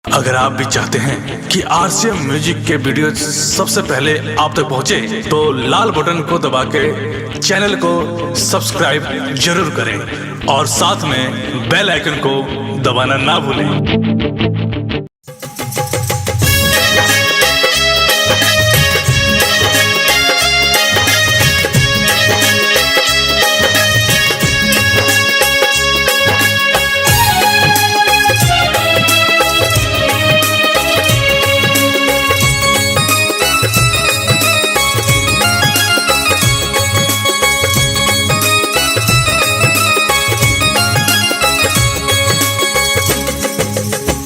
अगर आप भी चाहते हैं कि आरसीएम म्यूजिक के वीडियो सबसे पहले आप तक पहुंचे, तो लाल बटन को दबा के चैनल को सब्सक्राइब जरूर करें और साथ में बेल आइकन को दबाना ना भूलें।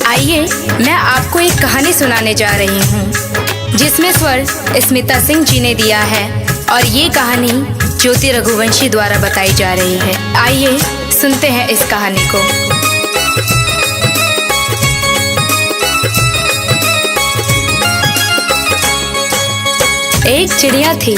आइए मैं आपको एक कहानी सुनाने जा रही हूँ जिसमें स्वर स्मिता सिंह जी ने दिया है और ये कहानी ज्योति रघुवंशी द्वारा बताई जा रही है। आइए सुनते हैं इस कहानी को। एक चिड़िया थी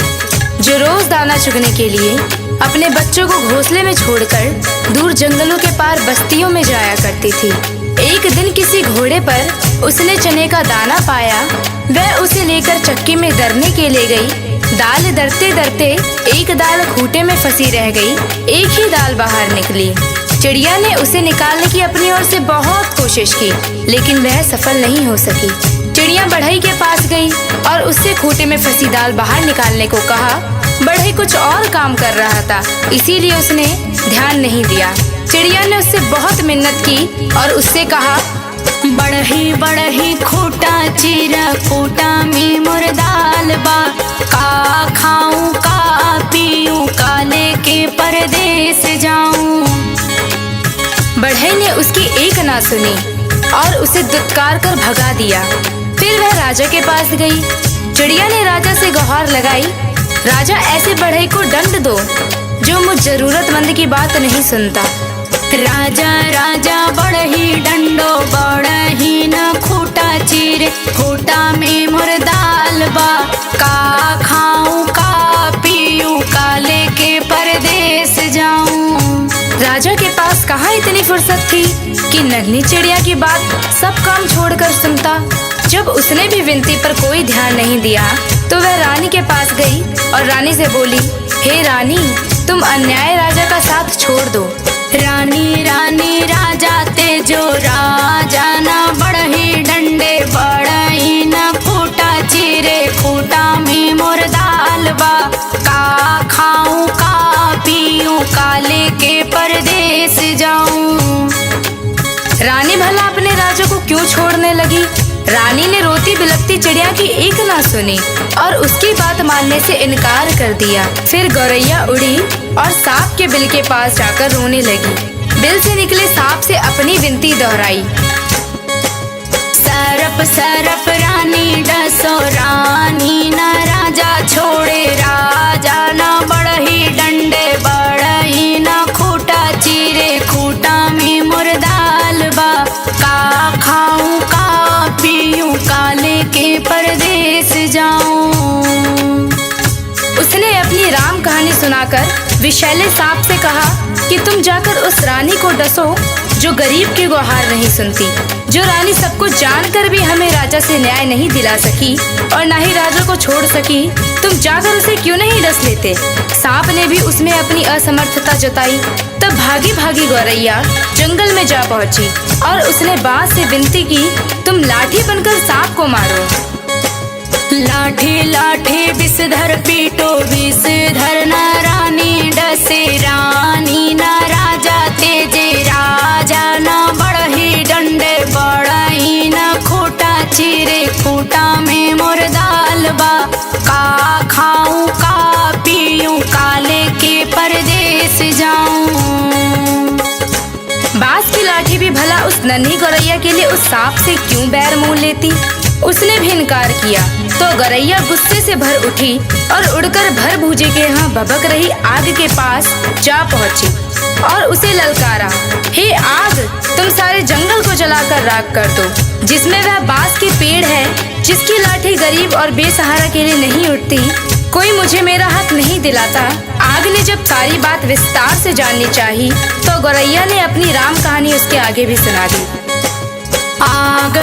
जो रोज दाना चुगने के लिए अपने बच्चों को घोंसले में छोड़कर दूर जंगलों के पार बस्तियों में जाया करती थी। एक दिन किसी घोड़े पर उसने चने का दाना पाया। वह उसे लेकर चक्की में दरने के लिए गई। दाल दरते दरते एक दाल खूंटे में फंसी रह गई। एक ही दाल बाहर निकली। चिड़िया ने उसे निकालने की अपनी ओर से बहुत कोशिश की, लेकिन वह सफल नहीं हो सकी। चिड़िया बढ़ई के पास गई और उससे खूंटे में फंसी दाल बाहर निकालने को कहा। बढ़ई कुछ और काम कर रहा था, इसीलिए उसने ध्यान नहीं दिया। चिड़िया ने उससे बहुत मिन्नत की और उससे कहा, बढ़ही बढ़ही खूंटा चीरा, खूंटा में मोर दाल बा, का खाऊं का पीऊं, काले के परदेस जाऊं। बढ़ई ने उसकी एक ना सुनी और उसे दुत्कार कर भगा दिया। फिर वह राजा के पास गई। चिड़िया ने राजा से गुहार लगाई, राजा ऐसे बढ़ई को दंड दो जो मुझ जरूरतमंद की बात नहीं सुनता। राजा राजा बढ़ही डंडो, बढ़ही न खूंटा चीरे, खूंटा में मोर दाल बा, का खाऊं का पीऊं, काले के परदेस जाऊं। राजा के पास कहाँ इतनी फुर्सत थी कि नन्ही चिड़िया की बात सब काम छोड़कर सुनता। जब उसने भी विनती पर कोई ध्यान नहीं दिया तो वह रानी के पास गई और रानी से बोली, हे रानी, तुम अन्याय राजा का साथ छोड़ दो। रानी रानी राजा ते जो, राजा ना बढ़ही डंडे, बढ़ही न खूंटा चीरे, खूंटा में मोर दाल बा, का खाऊं का पीऊं, काले के परदेस जाऊं। रानी भला अपने राजा को क्यों छोड़ने लगी? रानी ने रोती बिलखती चिड़िया की एक ना सुनी और उसकी बात मानने से इनकार कर दिया। फिर गौरैया उड़ी और सांप के बिल के पास जाकर रोने लगी। बिल से निकले सांप से अपनी विनती दोहराई, सरप सरप रानी डसो, रानी न राजा छोड़े, राजा न बढ़ही डंडे, बढ़ही न खूंटा चीरे, खूंटा में मोर दाल बा, का खाऊं का पीऊं, काले के परदेस जाऊं। उसने अपनी राम कहानी सुनाकर विषैले सांप से कहा कि तुम जाकर उस रानी को डसो जो गरीब की गुहार नहीं सुनती। जो रानी सब कुछ जानकर भी हमें राजा से न्याय नहीं दिला सकी और ना ही राजा को छोड़ सकी, तुम जाकर उसे क्यों नहीं डस लेते? सांप ने भी उसमें अपनी असमर्थता जताई। तब भागी भागी गौरैया जंगल में जा पहुंची और उसने बांस से विनती की, तुम लाठी बनकर सांप को मारो। लाठी लाठी विषधर पीटो, विषधर न रानी डसे, रानी न राजा तेजे, राजा न बढ़ही डंडे, बढ़ही न खूंटा चीरे, खूंटा में मोर दाल बा, का खाऊं का पीऊं, काले के परदेस जाऊं। बांस की लाठी भी भला उस नन्ही गौरैया के लिए उस सांप से क्यों बैर मोल लेती? उसने भी इनकार किया तो गौरैया गुस्से से भर उठी और उड़कर भर भूजे के यहाँ भभक रही आग के पास जा पहुंची और उसे ललकारा, हे आग, तुम सारे जंगल को जलाकर राख कर दो। जिसमें वह बांस के पेड़ है जिसकी लाठी गरीब और बेसहारा के लिए नहीं उठती, कोई मुझे मेरा हक नहीं दिलाता। आग ने जब सारी बात विस्तार से जाननी चाही तो गौरैया ने अपनी राम कहानी उसके आगे भी सुना दी। आग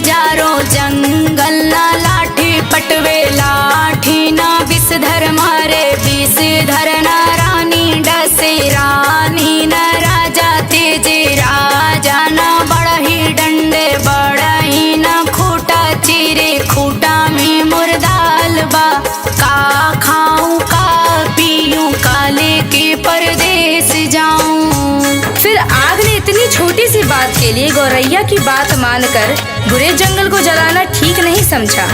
जारो जंगल ना लाठी पटवे लाठी ना विषधर मारे विषधर ना रानी डसे रानी ना राजा तेजे राजा ना बड़ही डंडे बड़ही ना खूटा चीरे खूटा में मुर्दाल बा का खाऊं का पीऊं काले के परदेस जाऊं। फिर आग ने इतनी छोटी सी बात के लिए गौरैया की बात मानकर बुरे जंगल को जलाना ठीक नहीं समझा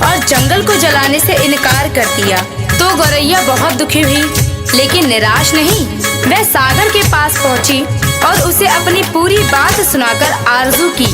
और जंगल को जलाने से इनकार कर दिया। तो गौरैया बहुत दुखी हुई, लेकिन निराश नहीं। वह सागर के पास पहुंची और उसे अपनी पूरी बात सुनाकर आरजू की।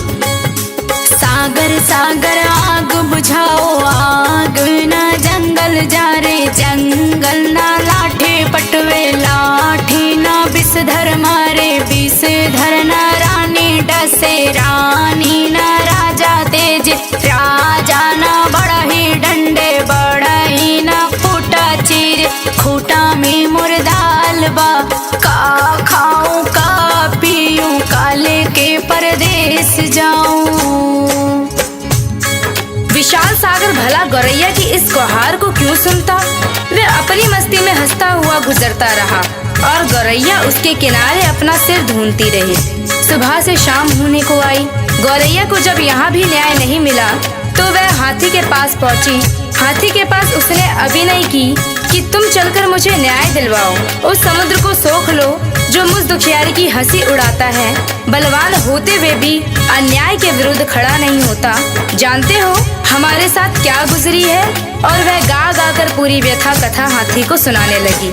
सागर सागर आग बुझाओ आग ना जंगल जा रे जंगल ना लाठी पटवे लाठी ना विषधर मारे विषधर ना रानी डसे रानी ना राजा तेज राजा ना बड़ही डंडे बड़ही ना खूटा चीर खूटा में मुर्दाल बा का खाऊं का पीऊं काले के परदेस जाऊं। विशाल सागर भला गौरैया की इस गुहार को क्यों सुनता। वह अपनी मस्ती में हंसता हुआ गुजरता रहा और गौरैया उसके किनारे अपना सिर ढूंढती रही। सुबह से शाम होने को आई। गौरैया को जब यहाँ भी न्याय नहीं मिला तो वह हाथी के पास पहुँची। हाथी के पास उसने अभिनय की कि तुम चलकर मुझे न्याय दिलवाओ। उस समुद्र को सोख लो जो मुझ दुखियारी की हंसी उड़ाता है, बलवान होते हुए भी अन्याय के विरुद्ध खड़ा नहीं होता। जानते हो हमारे साथ क्या गुजरी है। और वह गा गा कर पूरी व्यथा कथा हाथी को सुनाने लगी।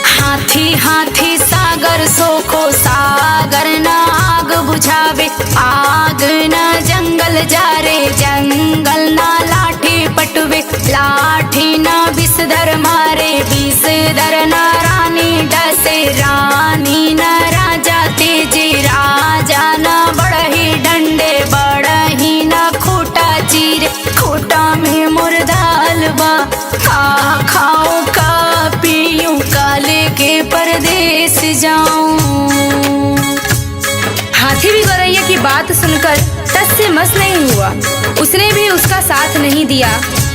हाथी हाथी सागर सोखो सागर ना आग बुझावे आग ना जंगल जा रे जंगल ना लाठी पटवे लाठी ना विषधर मारे विषधर ना रानी डसे रानी ना राजा तेजे राजा ना बड़ही डंडे बड़ही ना खूटा चीर खूटा में मुर्दाल बा का खाऊं का पीऊं काले के परदेस जाऊं। हाथी भी गौरैया की बात सुनकर टस से मस नहीं हुआ। उसने भी उसका साथ नहीं दिया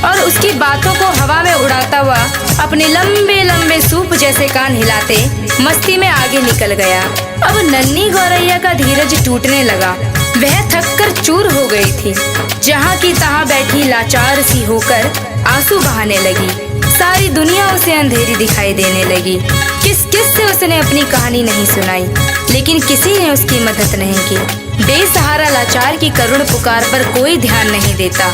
और उसकी बातों को हवा में उड़ाता हुआ अपने लंबे लंबे सूप जैसे कान हिलाते मस्ती में आगे निकल गया। अब नन्ही गौरैया का धीरज टूटने लगा। वह थक कर चूर हो गई थी। जहाँ की तहाँ बैठी लाचार सी होकर आंसू बहाने लगी। सारी दुनिया उसे अंधेरी दिखाई देने लगी। किस किस से उसने अपनी कहानी नहीं सुनाई, लेकिन किसी ने उसकी मदद नहीं की। बेसहारा लाचार की करुण पुकार पर कोई ध्यान नहीं देता।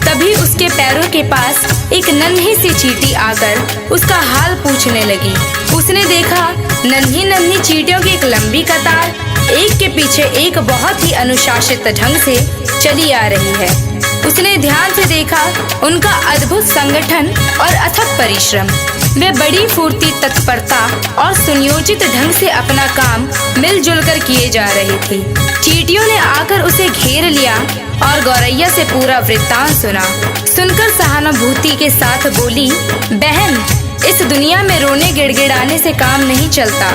तभी उसके पैरों के पास एक नन्ही सी चींटी आकर उसका हाल पूछने लगी। उसने देखा नन्ही नन्ही चींटियों की एक लंबी कतार एक के पीछे एक बहुत ही अनुशासित ढंग से चली आ रही है। उसने ध्यान से देखा उनका अद्भुत संगठन और अथक परिश्रम। वे बड़ी फुर्ती तत्परता और सुनियोजित ढंग से अपना काम मिलजुल कर किए जा रही थी। चींटियों ने आकर उसे घेर लिया और गौरैया से पूरा वृत्तांत सुना। सुनकर सहानुभूति के साथ बोली, बहन, इस दुनिया में रोने गिड़गिड़ाने से काम नहीं चलता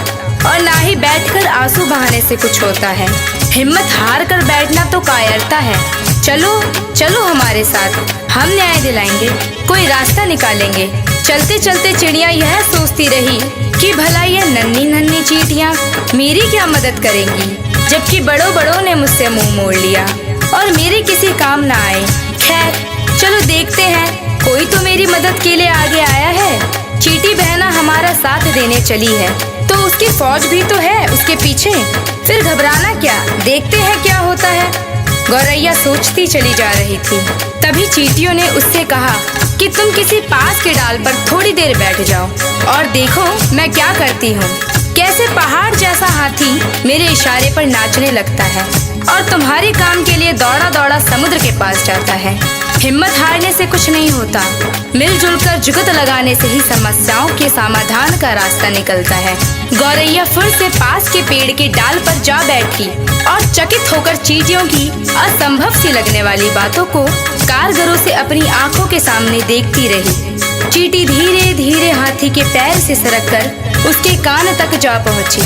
और ना ही बैठकर आंसू बहाने से कुछ होता है। हिम्मत हार कर बैठना तो कायरता है। चलो चलो हमारे साथ, हम न्याय दिलाएंगे, कोई रास्ता निकालेंगे। चलते चलते चिड़िया यह सोचती रही कि भला ये नन्ही नन्ही चींटियां मेरी क्या मदद करेंगी, जबकि बड़ों बड़ों ने मुझसे मुंह मोड़ लिया और मेरे किसी काम ना आए। खैर चलो देखते हैं, कोई तो मेरी मदद के लिए आगे आया है। चींटी बहना हमारा साथ देने चली है तो उसकी फौज भी तो है उसके पीछे। फिर घबराना क्या, देखते हैं क्या होता है। गौरैया सोचती चली जा रही थी। तभी चींटियों ने उससे कहा कि तुम किसी पास के डाल पर थोड़ी देर बैठ जाओ और देखो मैं क्या करती हूँ। कैसे पहाड़ जैसा हाथी मेरे इशारे पर नाचने लगता है और तुम्हारे काम के लिए दौड़ा दौड़ा समुद्र के पास जाता है। हिम्मत हारने से कुछ नहीं होता, मिलजुल कर जुगत लगाने से ही समस्याओं के समाधान का रास्ता निकलता है। गौरैया फिर से पास के पेड़ के डाल पर जा बैठी और चकित होकर चींटियों की असंभव सी लगने वाली बातों को कारगरों से अपनी आंखों के सामने देखती रही। चींटी धीरे धीरे हाथी के पैर से सरककर उसके कान तक जा पहुंची।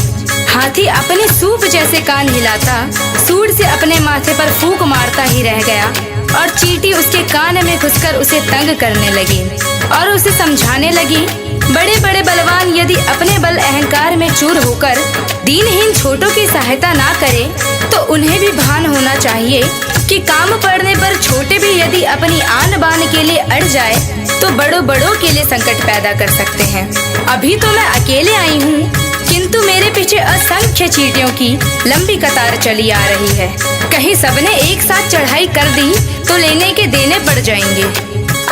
हाथी अपने सूप जैसे कान हिलाता सूंड से अपने माथे पर फूंक मारता आता ही रह गया और चींटी उसके कान में घुसकर उसे तंग करने लगी और उसे समझाने लगी, बड़े बड़े बलवान यदि अपने बल अहंकार में चूर होकर दीनहीन छोटों की सहायता ना करे तो उन्हें भी भान होना चाहिए कि काम पड़ने पर छोटे भी यदि अपनी आन बान के लिए अड़ जाए तो बड़ों बड़ों के लिए संकट पैदा कर सकते हैं। अभी तो मैं अकेले आई हूँ, किंतु मेरे पीछे असंख्य चींटियों की लंबी कतार चली आ रही है। कहीं सबने एक साथ चढ़ाई कर दी तो लेने के देने पड़ जाएंगे।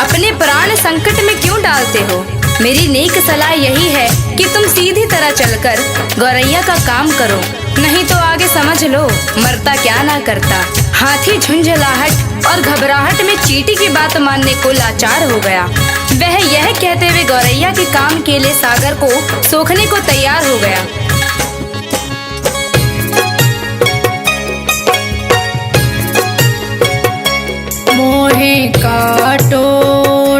अपने प्राण संकट में क्यों डालते हो? मेरी नेक सलाह यही है कि तुम सीधी तरह चलकर गौरैया का काम करो, नहीं तो आगे समझ लो मरता क्या ना करता। हाथी झुंझलाहट और घबराहट में चींटी की बात मानने को लाचार हो गया। वह यह कहते हुए गौरैया के काम के लिए सागर को सोखने को तैयार हो गया। मोहे काटो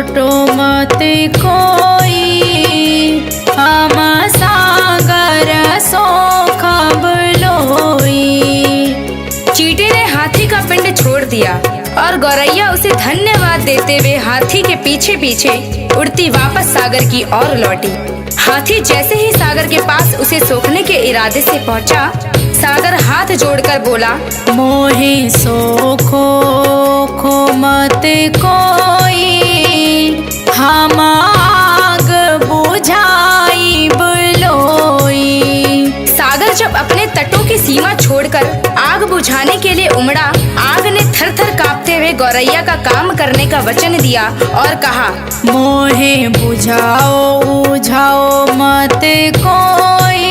तो मत कोई, हम सागर सोखब लोई। चींटी ने हाथी का पिंड छोड़ दिया और गौरैया उसे धन्यवाद देते हुए हाथी के पीछे पीछे उड़ती वापस सागर की ओर लौटी। हाथी जैसे ही सागर के पास उसे सोखने के इरादे से पहुंचा, सागर हाथ जोड़कर बोला, मोहे सोखो खो मत कोई, हम आग बुझाई बलोई। सागर जब अपने तटों की सीमा छोड़कर आग बुझाने के लिए उमड़ा, आग ने थर थर कांपते हुए गौरैया का काम करने का वचन दिया और कहा, मोहे बुझाओ बुझाओ मत कोई,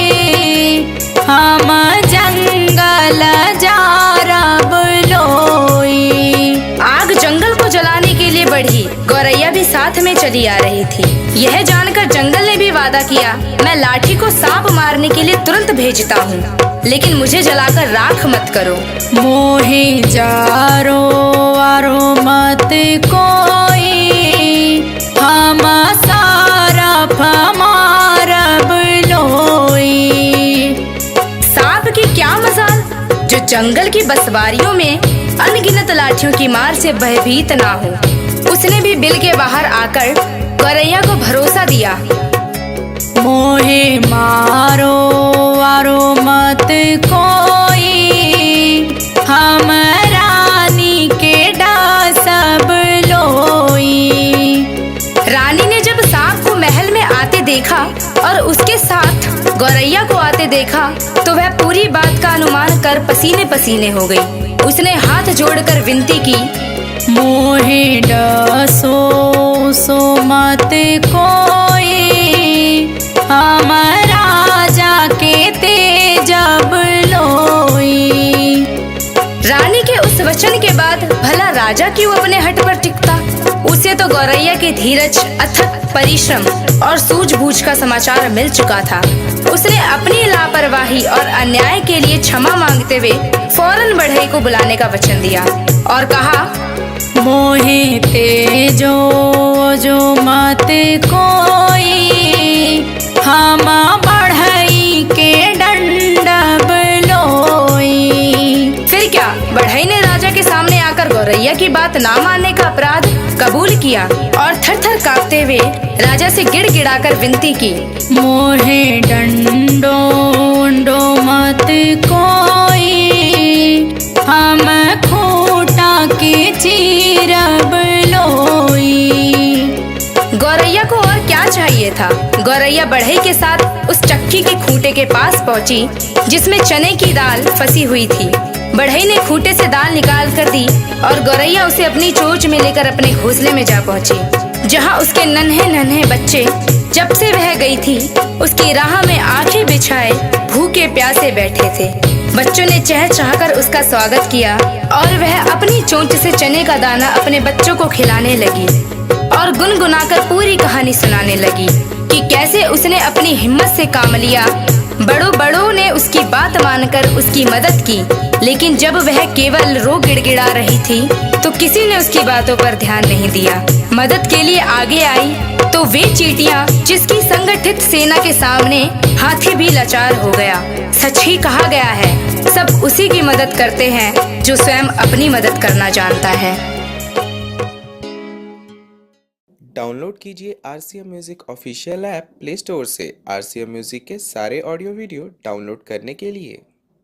हम जंगल जारब लोई। आग जंगल को जलाने के लिए बढ़ी, गौरैया भी साथ में चली आ रही थी। यह जानकर जंगल ने भी वादा किया, मैं लाठी को सांप मारने के लिए तुरंत भेजता हूँ, लेकिन मुझे जलाकर राख मत करो। मोहे जारो वारो मत कोई, हम सारा मारब लोई। सांप की क्या मजाल जो जंगल की बसवारियों में अनगिनत लाठियों की मार से भयभीत ना हो। उसने भी बिल के बाहर आकर गौरैया को भरोसा दिया, मोहे मारो वारो मत कोई, हम रानी के डासब लोई। रानी ने जब सांप को महल में आते देखा और उसके साथ गौरैया को आते देखा तो वह पूरी बात का अनुमान कर पसीने पसीने हो गई। उसने हाथ जोड़कर विनती की, मोहे डसो सो मत कोई, हम राजा के तेजब लोई। रानी के उस वचन के बाद भला राजा क्यों अपने हट पर टिकता? उसे तो गौरैया की धीरज, अथक परिश्रम और सूझबूझ का समाचार मिल चुका था। उसने अपनी लापरवाही और अन्याय के लिए क्षमा मांगते हुए फौरन बढ़ई को बुलाने का वचन दिया और कहा, मोहे तेजो जो मत कोई, हम बढ़ई के दंडब लोई। फिर क्या, बढ़ई ने राजा के सामने आकर गौरैया की बात ना मानने का अपराध कबूल किया और थर थर कांपते हुए राजा से गिड़गिड़ाकर विनती की, मोहे डंडो डो मत कोई, हम खूटा के चीरब लोई। गौरैया को और क्या चाहिए था? गौरैया बढ़ई के साथ उस चक्की के खूंटे के पास पहुंची जिसमें चने की दाल फंसी हुई थी। बढ़ई ने खूंटे से दाल निकाल कर दी और गौरैया उसे अपनी चोंच में लेकर अपने घोंसले में जा पहुंची, जहां उसके नन्हे नन्हे बच्चे जब से वह गई थी उसकी राह में आंखें बिछाए भूखे प्यासे बैठे थे। बच्चों ने चहचहाकर उसका स्वागत किया और वह अपनी चोंच से चने का दाना अपने बच्चों को खिलाने लगी और गुनगुनाकर पूरी कहानी सुनाने लगी कि कैसे उसने अपनी हिम्मत से काम लिया, बड़ों बड़ों ने उसकी बात मानकर उसकी मदद की, लेकिन जब वह केवल रो गिड़गिड़ा रही थी तो किसी ने उसकी बातों पर ध्यान नहीं दिया। मदद के लिए आगे आई तो वे चींटियां जिसकी संगठित सेना के सामने हाथी भी लाचार हो गया। सच ही कहा गया है, सब उसी की मदद करते हैं जो स्वयं अपनी मदद करना जानता है। डाउनलोड कीजिए RCM music official app play store से। RCM म्यूजिक के सारे ऑडियो वीडियो डाउनलोड करने के लिए